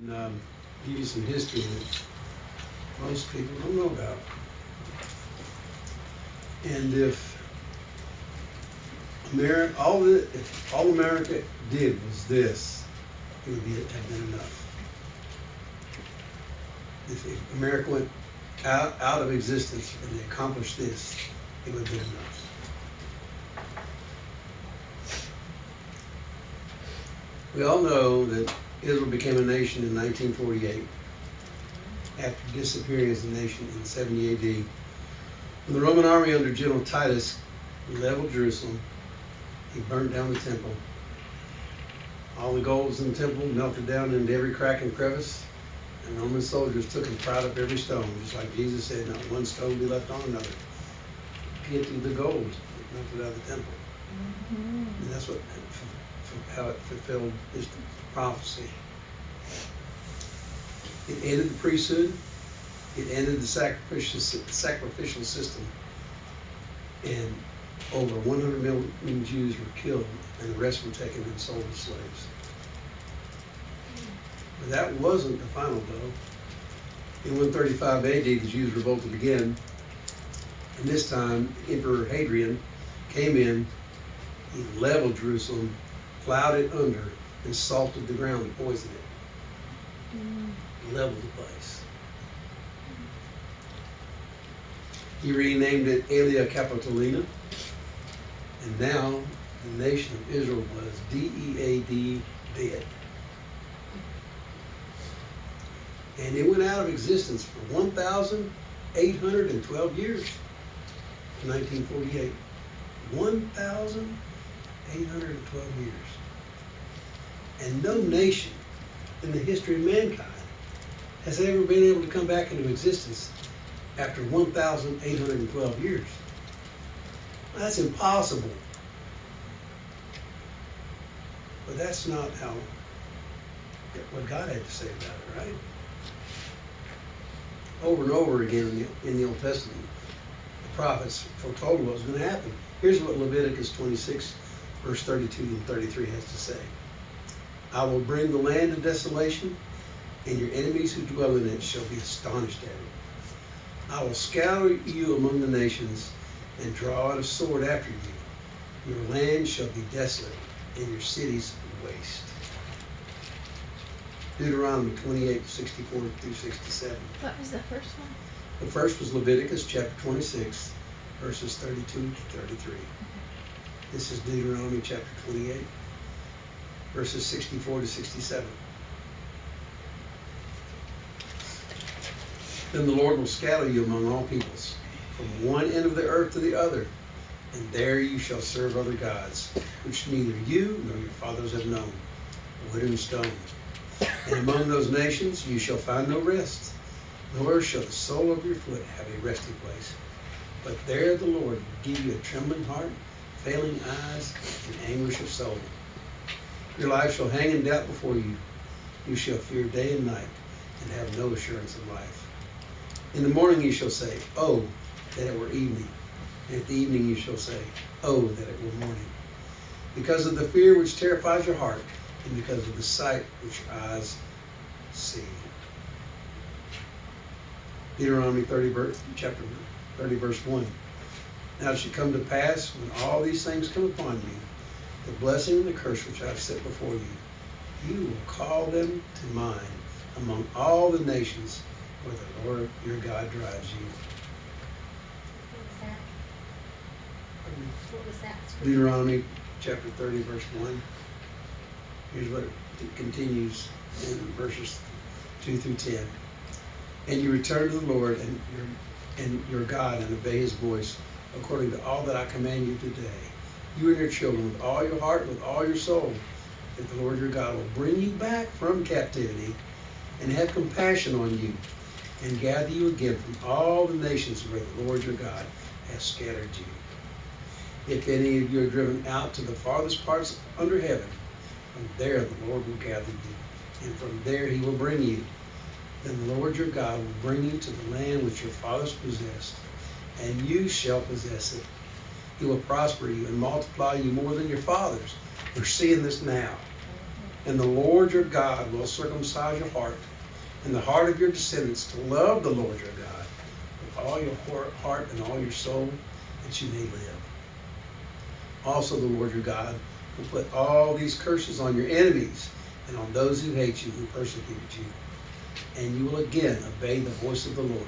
And give you some history that most people don't know about. And if all America did was this, it would have been enough. If America went out of existence and they accomplished this, it would have been enough. We all know that Israel became a nation in 1948 after disappearing as a nation in 70 AD. When the Roman army under General Titus leveled Jerusalem, he burned down the temple. All the gold in the temple melted down into every crack and crevice, and Roman soldiers took and pried up every stone, just like Jesus said, not one stone be left on another. To get to the gold that melted out of the temple. Mm-hmm. And that's how it fulfilled this prophecy. It ended the priesthood. It ended the sacrificial system. And over 100 million Jews were killed, and the rest were taken and sold as slaves. But that wasn't the final blow. In 135 AD, the Jews revolted again. And this time, Emperor Hadrian came in, he leveled Jerusalem, plowed it under, and salted the ground to poison it. Leveled the place. He renamed it Aelia Capitolina, and now the nation of Israel was D-E-A-D, dead. And it went out of existence for 1,812 years in 1948. 1,812 years. And no nation in the history of mankind has ever been able to come back into existence after 1,812 years. That's impossible. But that's not what God had to say about it, right? Over and over again in the Old Testament, the prophets foretold what was going to happen. Here's what Leviticus 26, verse 32 and 33 has to say. I will bring the land to desolation, and your enemies who dwell in it shall be astonished at it. I will scatter you among the nations and draw out a sword after you. Your land shall be desolate, and your cities waste. Deuteronomy 28, 64 through 67. What was the first one? The first was Leviticus chapter 26, verses 32 to 33. This is Deuteronomy chapter 28, verses 64 to 67. Then the Lord will scatter you among all peoples, from one end of the earth to the other, and there you shall serve other gods, which neither you nor your fathers have known, wood and stone. And among those nations you shall find no rest, nor shall the sole of your foot have a resting place. But there the Lord will give you a trembling heart, failing eyes, and anguish of soul. Your life shall hang in doubt before you. You shall fear day and night, and have no assurance of life. In the morning you shall say, oh, that it were evening. And at the evening you shall say, oh, that it were morning. Because of the fear which terrifies your heart, and because of the sight which your eyes see. Deuteronomy chapter 30, verse 1. Now it shall come to pass, when all these things come upon you, the blessing and the curse which I have set before you, you will call them to mind among all the nations where the Lord your God drives you. What was that? Deuteronomy chapter 30, verse 1. Here's what it continues in verses 2 through 10. And you return to the Lord and your God and obey his voice according to all that I command you today. You and your children with all your heart, with all your soul, that the Lord your God will bring you back from captivity and have compassion on you and gather you again from all the nations where the Lord your God has scattered you. If any of you are driven out to the farthest parts under heaven, from there the Lord will gather you, and from there he will bring you. Then the Lord your God will bring you to the land which your fathers possessed, and you shall possess it. He will prosper you and multiply you more than your fathers. We're seeing this now. And the Lord your God will circumcise your heart and the heart of your descendants to love the Lord your God with all your heart and all your soul, that you may live. Also the Lord your God will put all these curses on your enemies and on those who hate you, who persecuted you. And you will again obey the voice of the Lord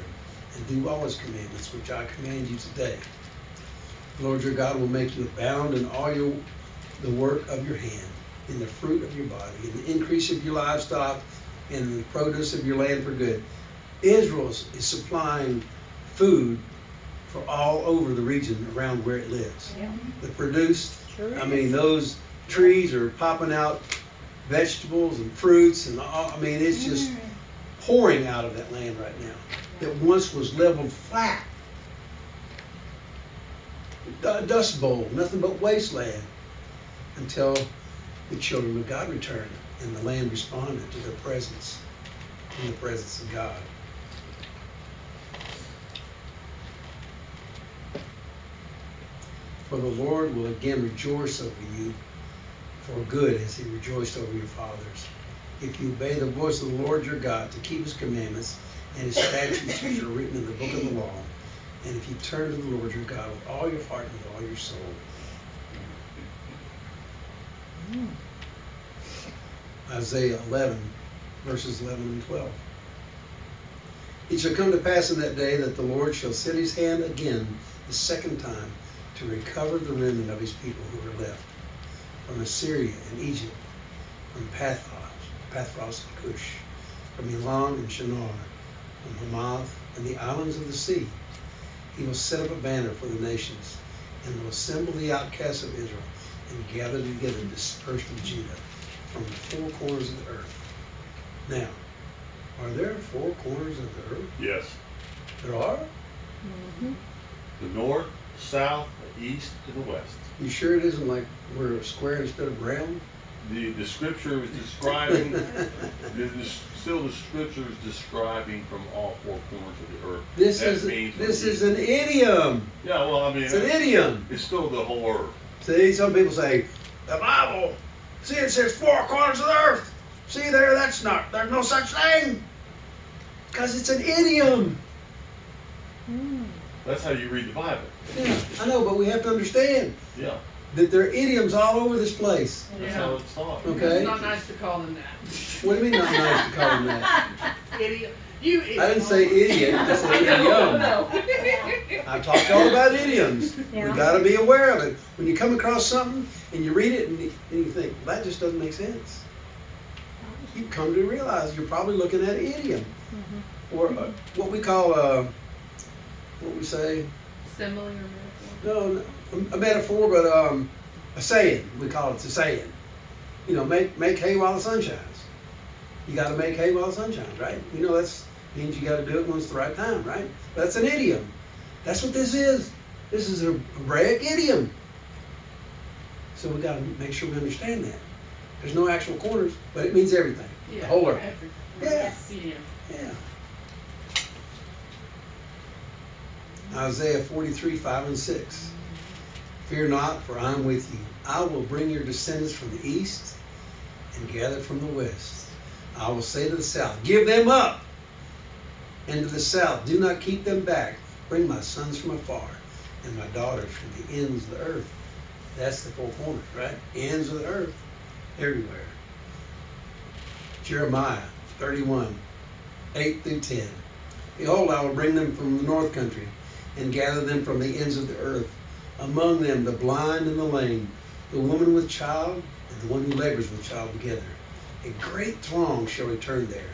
and do all his commandments, which I command you today. The Lord your God will make you abound in all the work of your hand, in the fruit of your body, in the increase of your livestock, and in the produce of your land for good. Israel is supplying food for all over the region around where it lives. Yeah. The produce, Sure I is. mean, those trees are popping out vegetables and fruits, and all, I mean, it's just pouring out of that land right now that once was leveled flat. A dust bowl, nothing but wasteland, until the children of God returned and the land responded to their presence, in the presence of God. For the Lord will again rejoice over you for good, as he rejoiced over your fathers, if you obey the voice of the Lord your God to keep his commandments and his statutes which are written in the book of the law, and if you turn to the Lord your God with all your heart and with all your soul. Isaiah 11, verses 11 and 12. It shall come to pass in that day that the Lord shall set his hand again the second time to recover the remnant of his people who are left from Assyria and Egypt, from Pathros and Cush, from Elam and Shinar, from Hamath and the islands of the sea. He will set up a banner for the nations, and will assemble the outcasts of Israel, and gather together the dispersed of Judah from the four corners of the earth. Now, are there four corners of the earth? Yes. There are? Mm-hmm. The north, south, the east, and the west. You sure it isn't like we're a square instead of round? The scripture is describing, still the scripture is describing from all four corners of the earth. This That is means this when is an idiom. Yeah, well, I mean, It's an idiom. it's still the whole earth. See, some people say, the Bible, see, it says four corners of the earth. See there, there's no such thing. Because it's an idiom. That's how you read the Bible. Yeah, I know, but we have to understand Yeah, that there are idioms all over this place. that's how it's taught. Okay. It's not nice to call them that. What do you mean not nice to call them that? Idiot. You idiot. I didn't say idiot, I said idiom. No. I've talked all about idioms. Yeah. We got to be aware of it. When you come across something and you read it and you think, well, that just doesn't make sense. You come to realize you're probably looking at an idiom. Or what we call, what we say, Simile or metaphor? no, a metaphor, but a saying. We call it a saying. You know, make hay while the sun shines. You got to make hay while the sun shines, right? You know, that's means you got to do it when it's the right time, right? That's an idiom. That's what this is. This is a Hebraic idiom. So we got to make sure we understand that. There's no actual corners, but it means everything. Yeah, The whole earth. everything. Yeah. Yeah. Yeah. Isaiah 43, 5 and 6. Fear not, for I am with you. I will bring your descendants from the east and gather from the west. I will say to the south, give them up. And to the south, do not keep them back. Bring my sons from afar and my daughters from the ends of the earth. That's the four corners, right? Ends of the earth, everywhere. Jeremiah 31, 8 through 10. Behold, I will bring them from the north country and gather them from the ends of the earth. Among them the blind and the lame, the woman with child and the one who labors with child together. A great throng shall return there.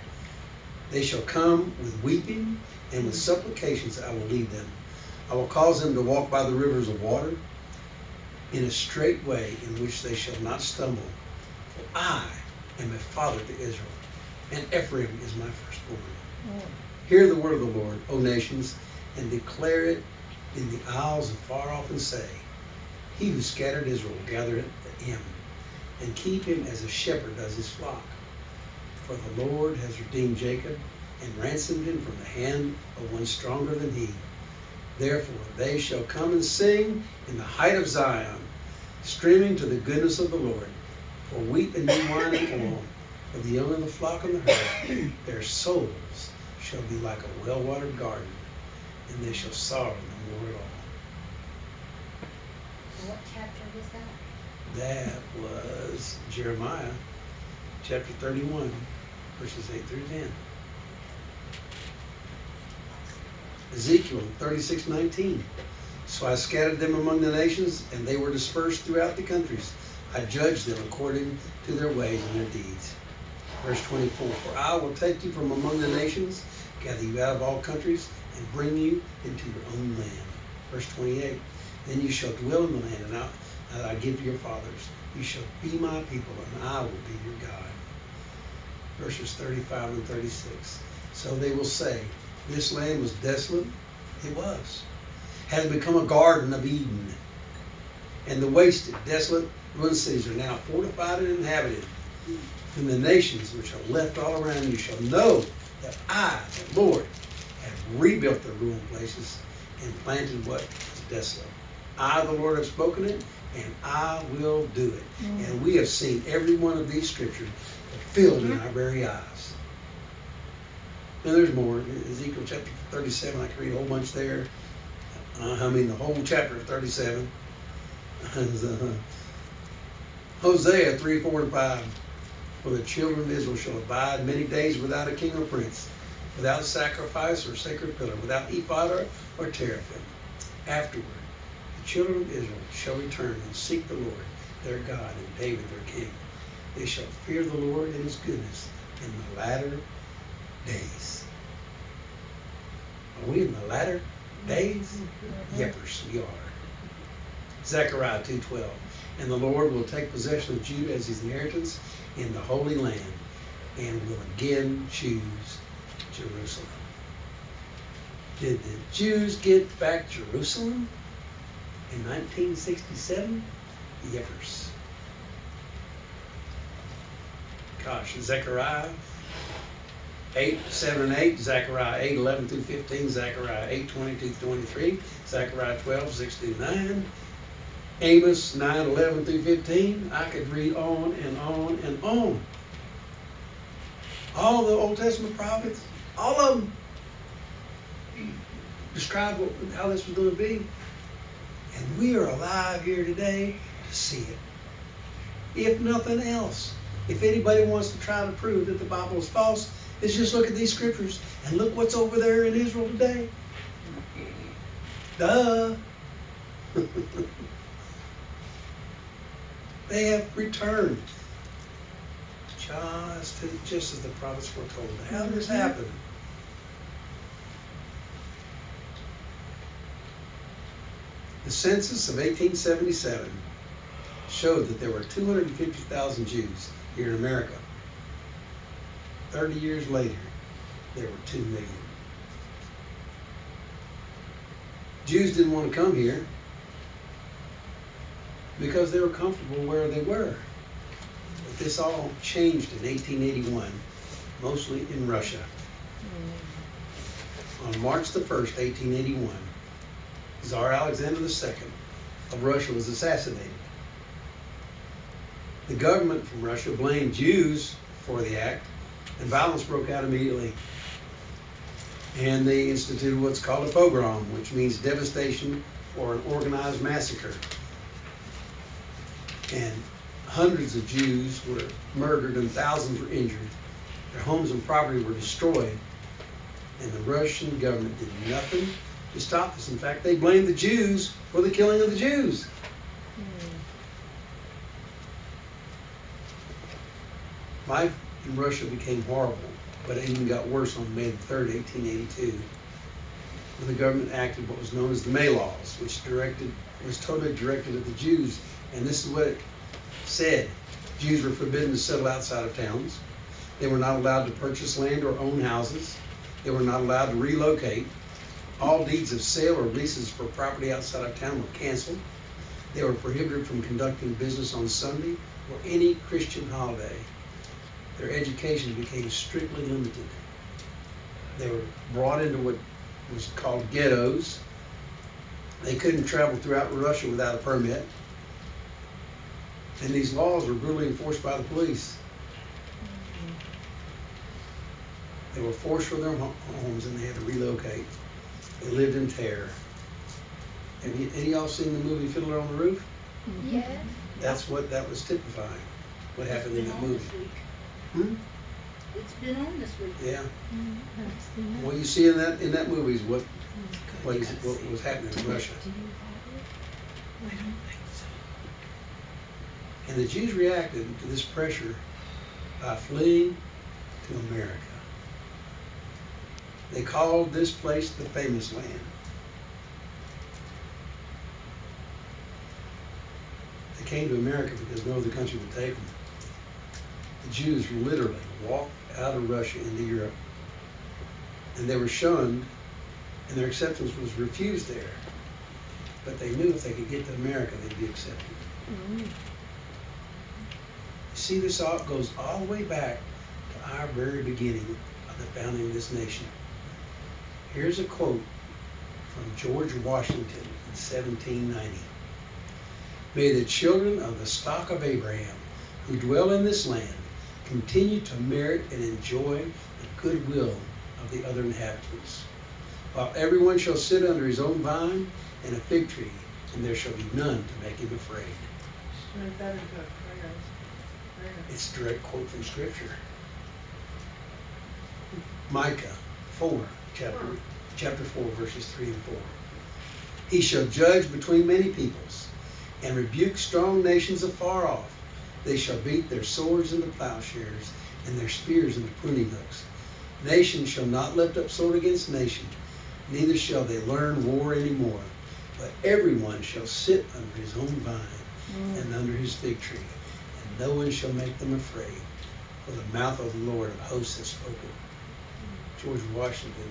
They shall come with weeping, and with supplications I will lead them. I will cause them to walk by the rivers of water in a straight way in which they shall not stumble. For I am a father to Israel, and Ephraim is my firstborn. Hear the word of the Lord, O nations, and declare it in the isles afar off, and say, He who scattered Israel gathered him, and keep him as a shepherd does his flock. For the Lord has redeemed Jacob, and ransomed him from the hand of one stronger than he. Therefore they shall come and sing in the height of Zion, streaming to the goodness of the Lord. for wheat and new wine and oil, for the young of the flock and the herd. Their souls shall be like a well-watered garden, and they shall sorrow no more at all. What chapter was that? That was Jeremiah chapter 31, verses 8 through 10. Ezekiel 36:19. So I scattered them among the nations, and they were dispersed throughout the countries. I judged them according to their ways and their deeds. Verse 24. For I will take you from among the nations, gather you out of all countries, and bring you into your own land. Verse 28. Then you shall dwell in the land that I give to your fathers. You shall be my people, and I will be your God. Verses 35 and 36. So they will say, this land was desolate. It was. Had it become a garden of Eden. And the wasted, desolate, ruined cities are now fortified and inhabited. And the nations which are left all around you shall know that I, the Lord, have rebuilt the ruined places and planted what is desolate. I, the Lord, have spoken it, and I will do it. And we have seen every one of these scriptures fulfilled in our very eyes. And there's more. Ezekiel chapter 37, I can read a whole bunch there. The whole chapter of 37. Hosea 3, 4, and 5. For the children of Israel shall abide many days without a king or prince, without sacrifice or sacred pillar, without ephod or teraphim. Afterward, the children of Israel shall return and seek the Lord, their God, and David, their king. They shall fear the Lord and his goodness in the latter days. Are we in the latter days? Yepers, we are. Zechariah 2:12. And the Lord will take possession of Judah as his inheritance in the Holy Land, and will again choose Jerusalem. Did the Jews get back Jerusalem in 1967? Yepers. Gosh, Zechariah 8, 7 and 8, Zechariah 8, 11 through 15, Zechariah 8, 22 through 23, Zechariah 12, 6 through 9, Amos 9, 11 through 15. I could read on and on and on. All the Old Testament prophets, all of them described how this was going to be. And we are alive here today to see it. If nothing else, if anybody wants to try to prove that the Bible is false, let's just look at these scriptures and look what's over there in Israel today. Duh. They have returned. Just as the prophets foretold. How did this happen? The census of 1877 showed that there were 250,000 Jews here in America. 30 years later, there were 2 million. Jews didn't want to come here because they were comfortable where they were. But this all changed in 1881, mostly in Russia. On March the 1st, 1881, Tsar Alexander II of Russia was assassinated. The government from Russia blamed Jews for the act, and violence broke out immediately. And they instituted what's called a pogrom, which means devastation or an organized massacre. And hundreds of Jews were murdered and thousands were injured. Their homes and property were destroyed. And the Russian government did nothing to stop this. In fact, they blamed the Jews for the killing of the Jews. Life in Russia became horrible, but it even got worse on May 3rd, 1882, when the government acted what was known as the May Laws, which was totally directed at the Jews. And this is what it said. Jews were forbidden to settle outside of towns. They were not allowed to purchase land or own houses. They were not allowed to relocate. All deeds of sale or leases for property outside of town were canceled. They were prohibited from conducting business on Sunday or any Christian holiday. Their education became strictly limited. They were brought into what was called ghettos. They couldn't travel throughout Russia without a permit. And these laws were brutally enforced by the police. They were forced from their homes and they had to relocate. They lived in terror. Any of y'all seen the movie Fiddler on the Roof? Yes. That's what that was typifying. What happened in that movie? Hmm? It's been on this week. Yeah. Mm-hmm. What you see in that movie is what was happening in Russia. Do you have it? I don't think so. And the Jews reacted to this pressure by fleeing to America. They called this place the Famous Land. They came to America because no other country would take them. The Jews literally walked out of Russia into Europe, and they were shunned, and their acceptance was refused there. But they knew if they could get to America, they'd be accepted. Mm-hmm. See, this all goes all the way back to our very beginning of the founding of this nation. Here's a quote from George Washington in 1790. May the children of the stock of Abraham who dwell in this land continue to merit and enjoy the goodwill of the other inhabitants, while everyone shall sit under his own vine and a fig tree, and there shall be none to make him afraid. Make that into a prayer. It's a direct quote from Scripture. Micah 4, chapter 4, verses 3 and 4. He shall judge between many peoples, and rebuke strong nations afar off. They shall beat their swords into plowshares, and their spears into pruning hooks. Nation shall not lift up sword against nation, neither shall they learn war any more. But everyone shall sit under his own vine and under his fig tree, and no one shall make them afraid, for the mouth of the Lord of hosts has spoken. George Washington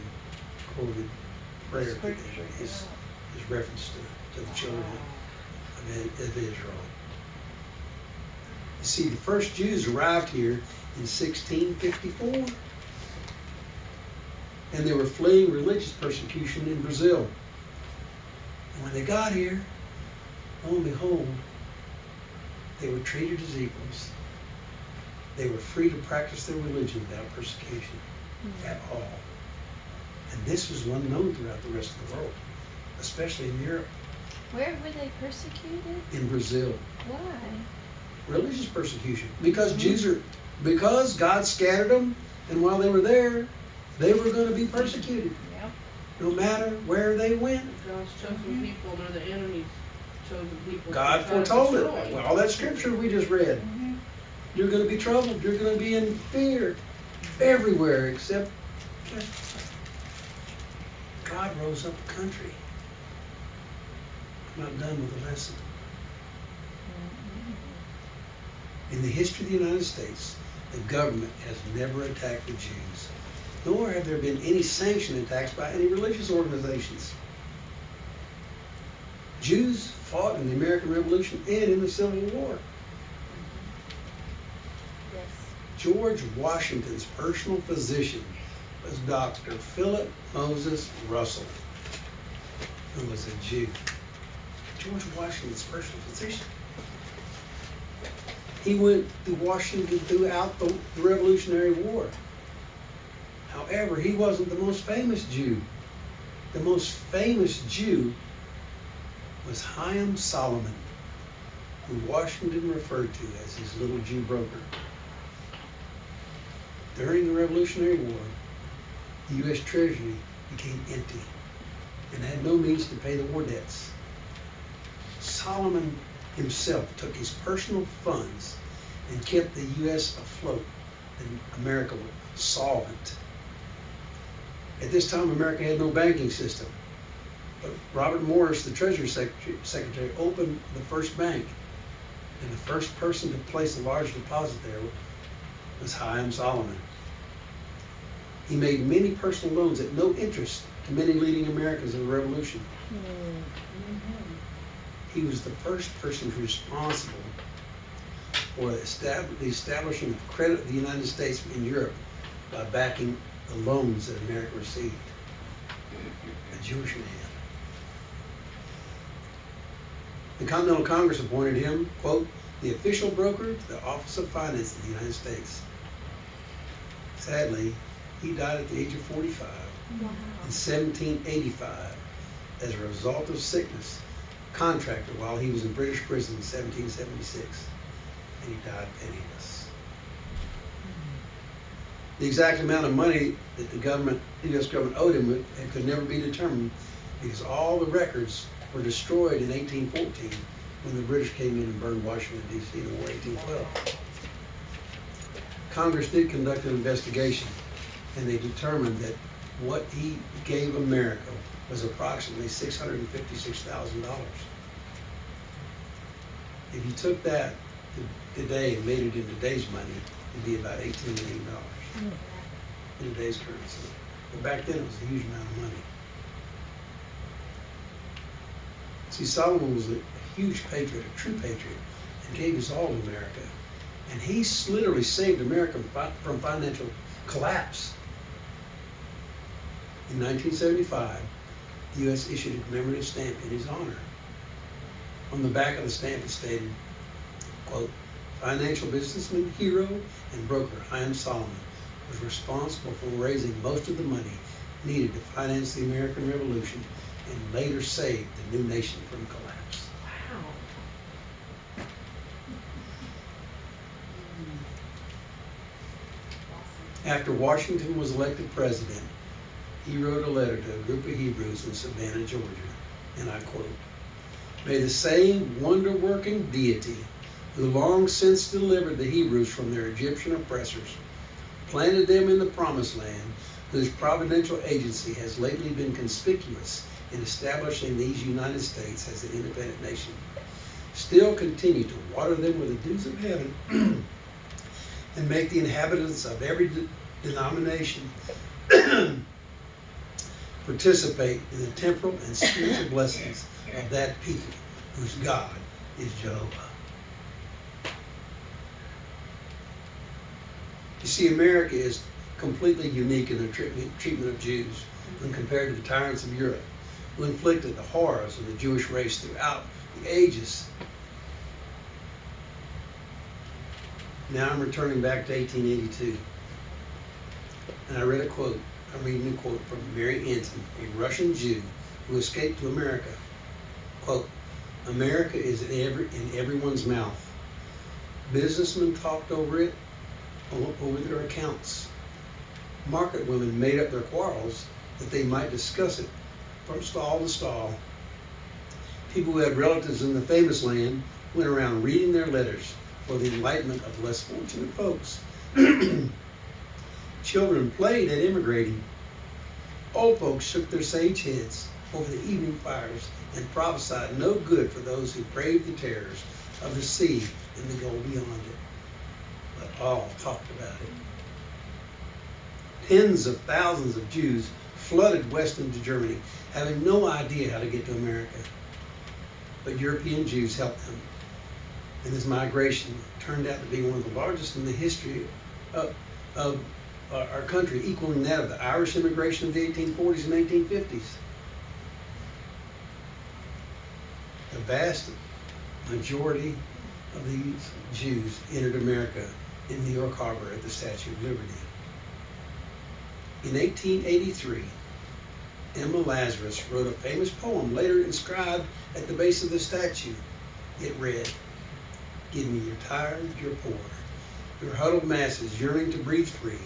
quoted prayer, his reference to the children of Israel. You see, the first Jews arrived here in 1654, and they were fleeing religious persecution in Brazil. And when they got here, lo and behold, they were treated as equals. They were free to practice their religion without persecution at all. And this was unknown throughout the rest of the world, especially in Europe. Where were they persecuted? In Brazil. Why? Religious persecution. Because God scattered them, and while they were there, they were going to be persecuted. Yep. No matter where they went. God's chosen people, they're the enemy's chosen people. God Try to foretold it. destroy. Well, all that scripture we just read. You're going to be troubled. You're going to be in fear everywhere except God rose up a country. I'm not done with the lesson. In the history of the United States, the government has never attacked the Jews, nor have there been any sanctioned attacks by any religious organizations. Jews fought in the American Revolution and in the Civil War. Yes. George Washington's personal physician was Dr. Philip Moses Russell, who was a Jew. George Washington's personal physician. He went to Washington throughout the Revolutionary War. However, he wasn't the most famous Jew. The most famous Jew was Chaim Solomon, who Washington referred to as his little Jew broker. During the Revolutionary War, the U.S. Treasury became empty and had no means to pay the war debts. Solomon himself took his personal funds and kept the U.S. afloat, and America was solvent. At this time, America had no banking system. But Robert Morris, the Treasury Secretary, opened the first bank, and the first person to place a large deposit there was Chaim Solomon. He made many personal loans at no interest to many leading Americans in the Revolution. He was the first person responsible for the establishing of credit of the United States in Europe by backing the loans that America received. A Jewish man. The Continental Congress appointed him, quote, the official broker to the Office of Finance of the United States. Sadly, he died at the age of 45 Wow. in 1785 as a result of sickness, contracted while he was in British prison in 1776, and he died penniless. The exact amount of money that the U.S. government owed him it could never be determined because all the records were destroyed in 1814 when the British came in and burned Washington, D.C. in War 1812. Congress did conduct an investigation, and they determined that what he gave America was approximately $656,000. If you took that today and made it in today's money, it'd be about $18 million in today's currency. But back then it was a huge amount of money. See, Solomon was a huge patriot, a true patriot, and gave his all to America. And he literally saved America from financial collapse. In 1975, the U.S. issued a commemorative stamp in his honor. On the back of the stamp it stated, quote, "Financial businessman, hero, and broker Chaim Solomon was responsible for raising most of the money needed to finance the American Revolution and later saved the new nation from collapse." Wow. After Washington was elected president, he wrote a letter to a group of Hebrews in Savannah, Georgia, and I quote, "May the same wonder-working deity who long since delivered the Hebrews from their Egyptian oppressors, planted them in the promised land, whose providential agency has lately been conspicuous in establishing these United States as an independent nation, still continue to water them with the dews of heaven and make the inhabitants of every denomination participate in the temporal and spiritual blessings of that people whose God is Jehovah." You see, America is completely unique in their treatment of Jews when compared to the tyrants of Europe, who inflicted the horrors of the Jewish race throughout the ages. Now I'm returning back to 1882, and I read a quote. I'm reading a quote from Mary Anton, a Russian Jew who escaped to America. Quote, "America is in everyone's mouth. Businessmen talked over it, over their accounts. Market women made up their quarrels that they might discuss it from stall to stall. People who had relatives in the famous land went around reading their letters for the enlightenment of less fortunate folks. Children played at immigrating. Old folks shook their sage heads over the evening fires and prophesied no good for those who braved the terrors of the sea and the goal beyond it. But all talked about it. Tens of thousands of Jews flooded west into Germany, having no idea how to get to America. But European Jews helped them. And this migration turned out to be one of the largest in the history of our country, equaling that of the Irish immigration of the 1840s and 1850s. The vast majority of these Jews entered America in New York Harbor at the Statue of Liberty. In 1883, Emma Lazarus wrote a famous poem later inscribed at the base of the statue. It read, "Give me your tired, your poor, your huddled masses yearning to breathe free,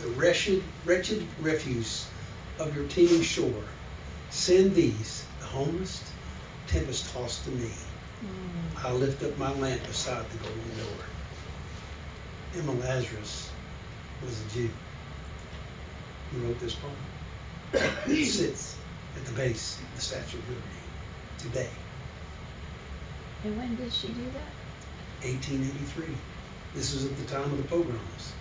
the wretched refuse of your teeming shore. Send these, the homeless, tempest-tossed to me. I'll lift up my lamp beside the golden door." Emma Lazarus was a Jew who wrote this poem. It sits at the base of the Statue of Liberty today. And when did she do that? 1883. This was at the time of the pogroms.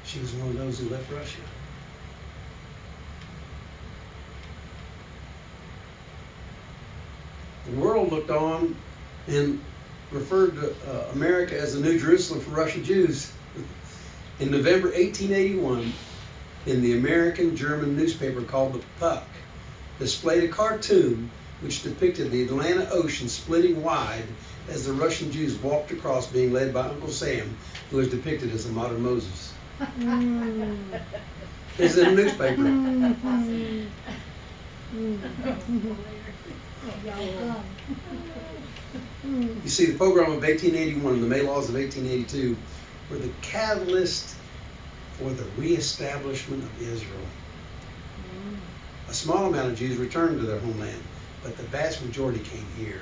She was one of those who left Russia. The world looked on and referred to America as the New Jerusalem for Russian Jews. In November 1881, in the American-German newspaper called The Puck, displayed a cartoon which depicted the Atlantic Ocean splitting wide as the Russian Jews walked across, being led by Uncle Sam, who is depicted as a modern Moses. It's in the newspaper. Y'all You see, the pogrom of 1881 and the May laws of 1882 were the catalyst for the reestablishment of Israel. A small amount of Jews returned to their homeland, but the vast majority came here.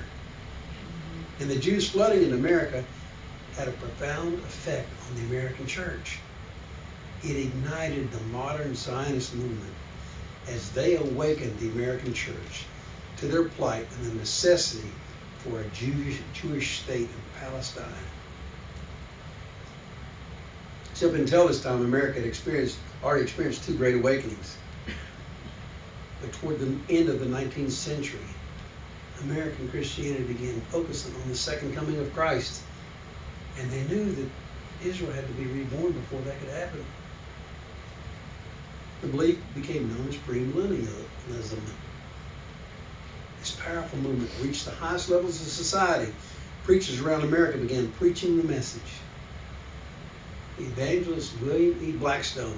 And the Jews flooding into America had a profound effect on the American church. It ignited the modern Zionist movement as they awakened the American church to their plight and the necessity for a Jewish state in Palestine. So up until this time, America had already experienced two great awakenings. But toward the end of the 19th century, American Christianity began focusing on the second coming of Christ. And they knew that Israel had to be reborn before that could happen. The belief became known as premillennialism. This powerful movement reached the highest levels of society. Preachers around America began preaching the message. The evangelist William E. Blackstone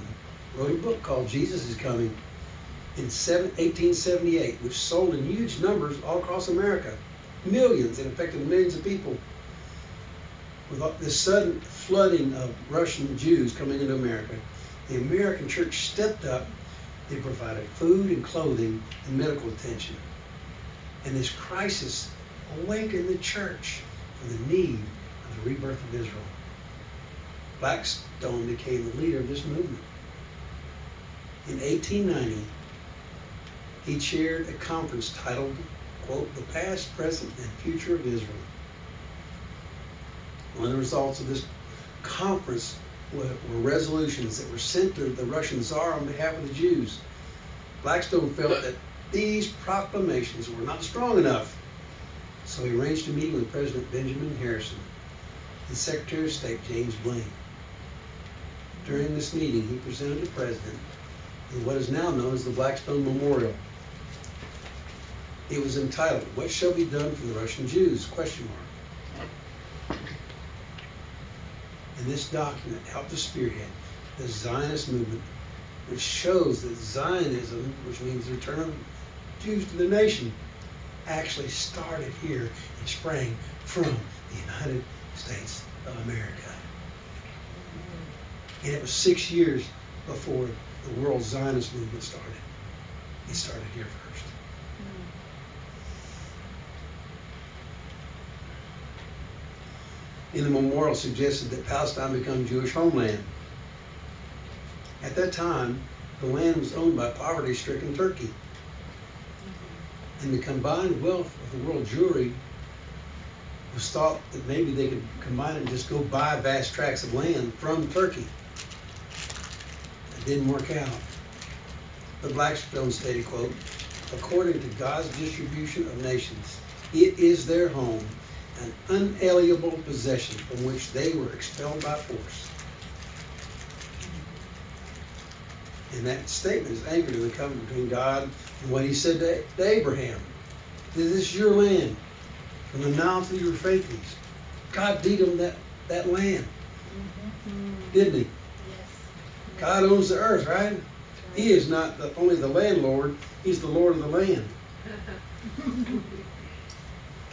wrote a book called Jesus is Coming in 1878, which sold in huge numbers all across America. Millions, it affected millions of people. With this sudden flooding of Russian Jews coming into America, the American church stepped up. They provided food and clothing and medical attention. And this crisis awakened the church for the need of the rebirth of Israel. Blackstone became the leader of this movement. In 1890, he chaired a conference titled, quote, "The Past, Present, and Future of Israel." One of the results of this conference were resolutions that were sent to the Russian Tsar on behalf of the Jews. Blackstone felt that these proclamations were not strong enough, so he arranged a meeting with President Benjamin Harrison and Secretary of State James Blaine. During this meeting, he presented the president with what is now known as the Blackstone Memorial. It was entitled, "What Shall Be Done for the Russian Jews?" And this document helped to spearhead the Zionist movement, which shows that Zionism, which means the return of Jews to the nation, actually started here and sprang from the United States of America. And it was 6 years before the world Zionist movement started. It started here first. In the memorial suggested that Palestine become Jewish homeland. At that time, the land was owned by poverty-stricken Turkey. And the combined wealth of the world Jewry was thought that maybe they could combine it and just go buy vast tracts of land from Turkey. It didn't work out. But Blackstone stated, quote, "According to God's distribution of nations, it is their home, an unalienable possession from which they were expelled by force." And that statement is anchored in the covenant between God and what he said to Abraham. This is your land, from the Nile to the Euphrates. God deeded him that land, didn't he? Yes. God owns the earth, right? He is not only the landlord, he's the Lord of the land.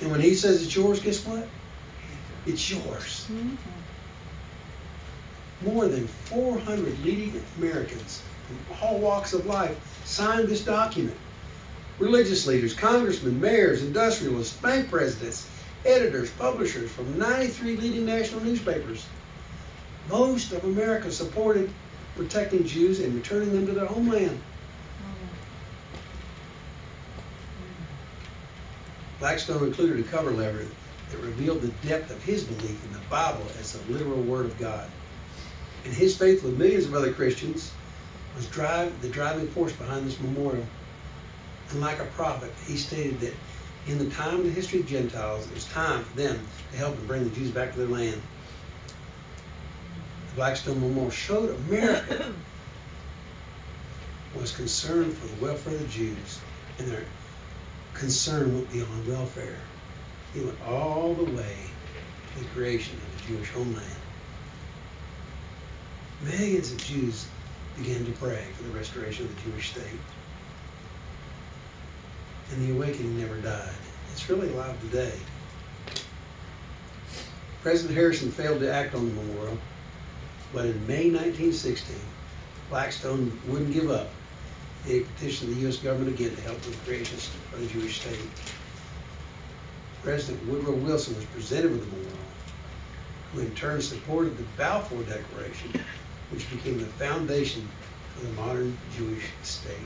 And when he says it's yours, guess what? It's yours. More than 400 leading Americans from all walks of life signed this document. Religious leaders, congressmen, mayors, industrialists, bank presidents, editors, publishers from 93 leading national newspapers. Most of America supported protecting Jews and returning them to their homeland. Blackstone included a cover letter that revealed the depth of his belief in the Bible as the literal Word of God. And his faith with millions of other Christians was the driving force behind this memorial. And like a prophet, he stated that in the time of the history of Gentiles, it was time for them to help and bring the Jews back to their land. The Blackstone Memorial showed America was concerned for the welfare of the Jews, and their concern went beyond welfare. He went all the way to the creation of the Jewish homeland. Millions of Jews began to pray for the restoration of the Jewish state. And the awakening never died. It's really alive today. President Harrison failed to act on the memorial, but in May 1916, Blackstone wouldn't give up. He petitioned the U.S. government again to help with the creation of the Jewish state. President Woodrow Wilson was presented with the memorial, who in turn supported the Balfour Declaration, which became the foundation for the modern Jewish state.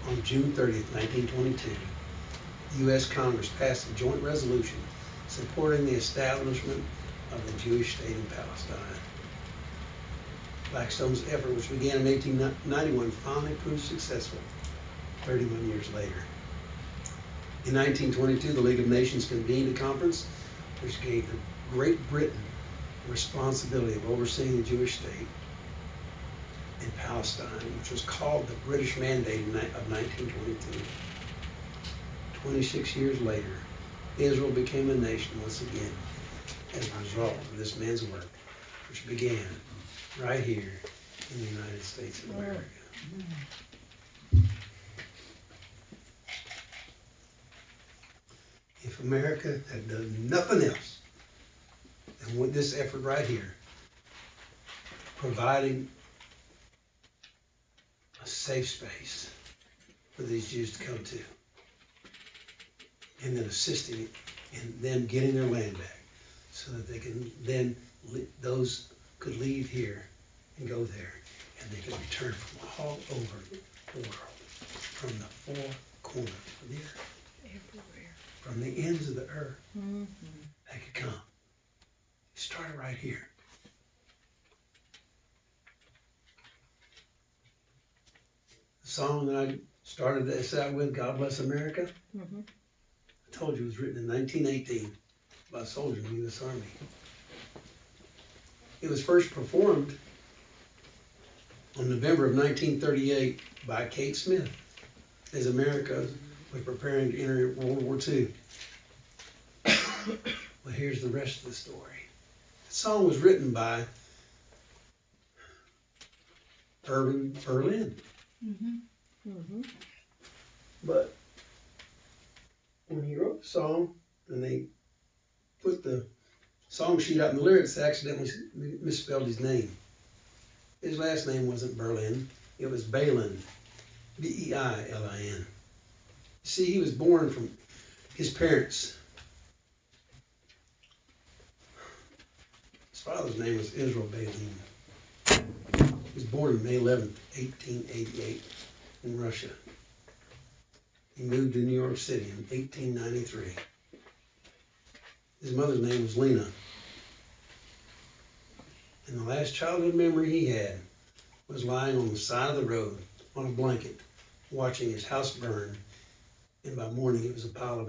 On June 30th, 1922, the U.S. Congress passed a joint resolution supporting the establishment of the Jewish state in Palestine. Blackstone's effort, which began in 1891, finally proved successful 31 years later. In 1922, the League of Nations convened a conference which gave Great Britain the responsibility of overseeing the Jewish state in Palestine, which was called the British Mandate of 1922. 26 years later, Israel became a nation once again as a result of this man's work, which began right here in the United States of America. If America had done nothing else than with this effort right here, providing a safe space for these Jews to come to, and then assisting in them getting their land back, so that they can then, those could leave here and go there, and they could return from all over the world, from the four corners of the earth, Everywhere. from the ends of the earth. Mm-hmm. They could come. It started right here. The song that I started this out with, God Bless America, Mm-hmm. I told you it was written in 1918 by a soldier in the U.S. Army. It was first performed on November of 1938 by Kate Smith as America was preparing to enter World War II. Well, here's the rest of the story. The song was written by Irving Berlin. Mm-hmm. Mm-hmm. But when he wrote the song and they put the song sheet out in the lyrics, they accidentally misspelled his name. His last name wasn't Berlin, it was Balin, B-E-I-L-I-N. See, he was born from his parents. His father's name was Israel Balin. He was born on May 11th, 1888 in Russia. He moved to New York City in 1893. His mother's name was Lena. And the last childhood memory he had was lying on the side of the road on a blanket, watching his house burn, and by morning it was a pile of